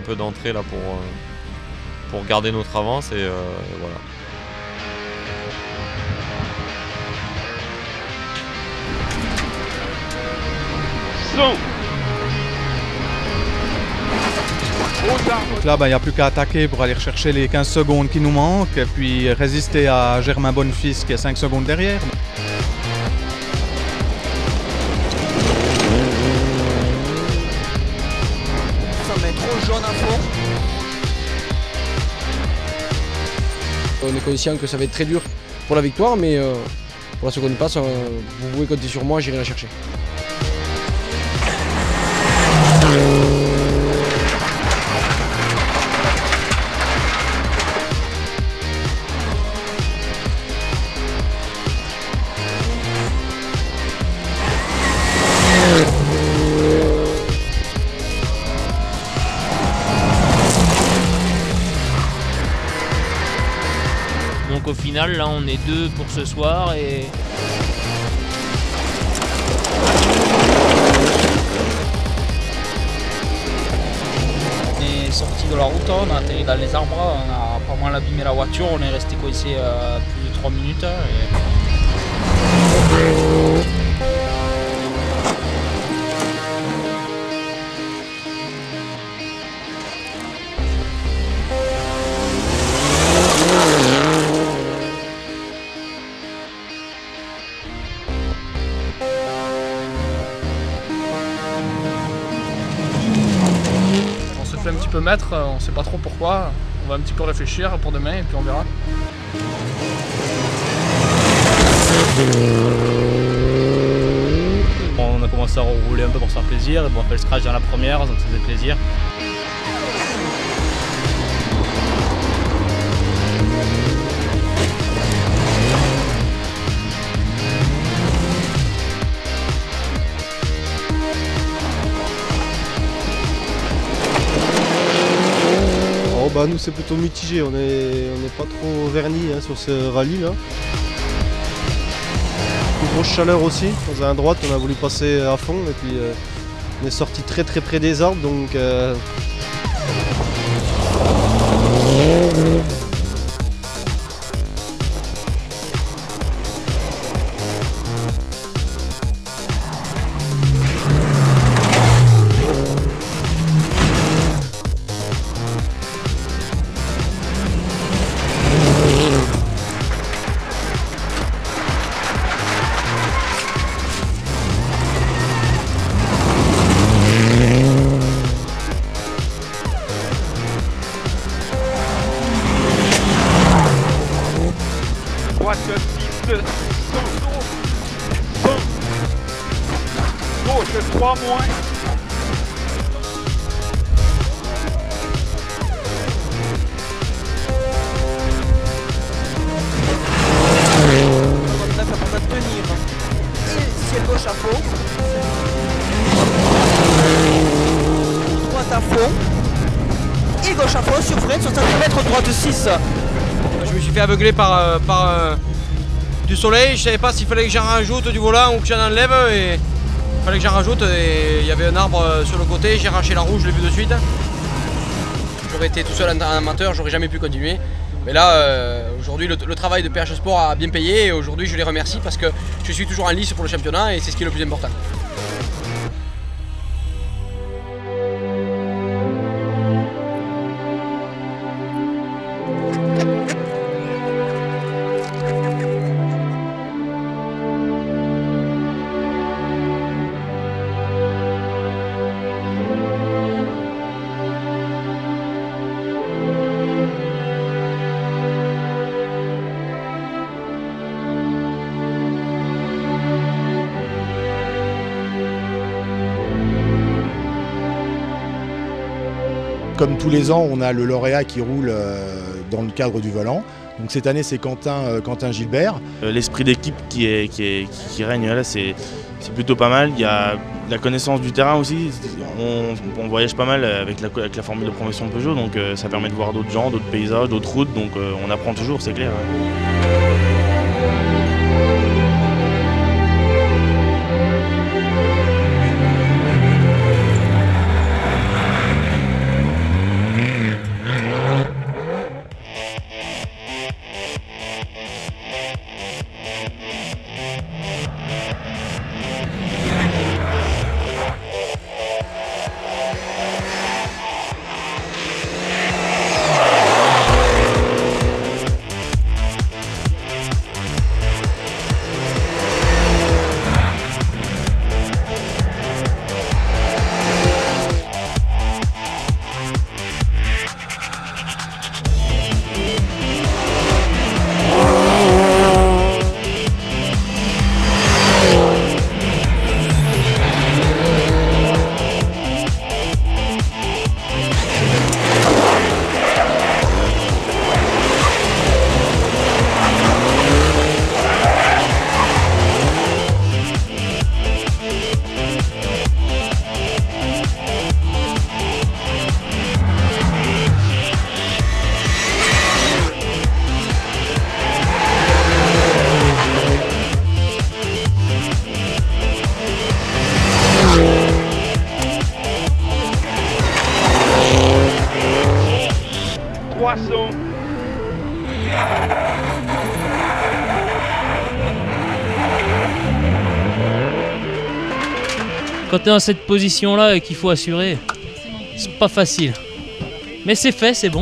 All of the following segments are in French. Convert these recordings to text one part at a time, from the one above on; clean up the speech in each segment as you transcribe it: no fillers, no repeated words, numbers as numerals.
peu d'entrée là pour garder notre avance et voilà. Donc là, il n'y a plus qu'à attaquer pour aller rechercher les 15 secondes qui nous manquent et puis résister à Germain Bonnefils qui est 5 secondes derrière. Ça met trop jaune à fond. On est conscient que ça va être très dur pour la victoire, mais pour la seconde passe, vous pouvez compter sur moi, j'irai la chercher. Donc au final, là, on est 2 pour ce soir et... On est sorti de la route, on a atterri dans les arbres, on a pas mal abîmé la voiture, on est resté coincé plus de 3 minutes. On se fait un petit peu mettre, on sait pas trop pourquoi. On va un petit peu réfléchir pour demain et puis on verra. On a commencé à rouler un peu pour se faire plaisir, et bon, on a fait le scratch dans la première, donc ça faisait plaisir. Oh bah nous c'est plutôt mitigé, on est pas trop vernis hein, sur ce rallye là. Une grosse chaleur aussi, dans la droite on a voulu passer à fond et puis on est sorti très près des arbres donc piste, gauche 3 moins. Ça va tenir. Et ciel gauche à fond. Droite à fond. Et gauche à fond sur frein, 60 mètres, droite 6. Je me suis fait aveugler par du soleil, je savais pas s'il fallait que j'en rajoute du volant ou que j'en enlève et il fallait que j'en rajoute et il y avait un arbre sur le côté, j'ai arraché la roue, je l'ai vu de suite. J'aurais été tout seul en amateur, j'aurais jamais pu continuer. Mais là, aujourd'hui, le travail de PH Sport a bien payé et aujourd'hui je les remercie parce que je suis toujours en lice pour le championnat et c'est ce qui est le plus important. Comme tous les ans, on a le lauréat qui roule dans le cadre du volant. Donc cette année, c'est Quentin Gilbert. L'esprit d'équipe qui règne là, c'est plutôt pas mal. Il y a la connaissance du terrain aussi. On voyage pas mal avec la formule de promotion de Peugeot, donc ça permet de voir d'autres gens, d'autres paysages, d'autres routes. Donc on apprend toujours, c'est clair. Quand tu es dans cette position-là et qu'il faut assurer, c'est pas facile. Mais c'est fait, c'est bon.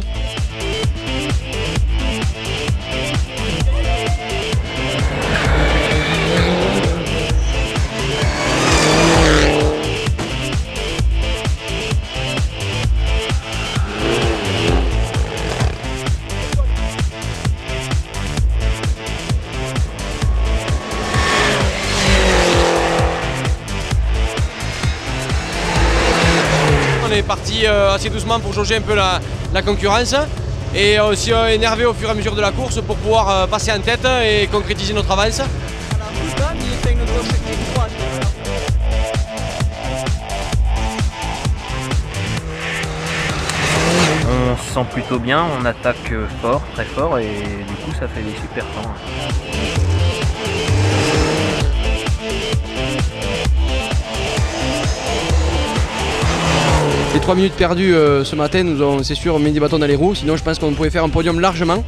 On est parti assez doucement pour jauger un peu la concurrence et on s'est énervé au fur et à mesure de la course pour pouvoir passer en tête et concrétiser notre avance. On se sent plutôt bien, on attaque fort, très fort et du coup ça fait des super temps. Les 3 minutes perdues ce matin nous ont, c'est sûr, mis des bâtons dans les roues, sinon je pense qu'on pouvait faire un podium largement.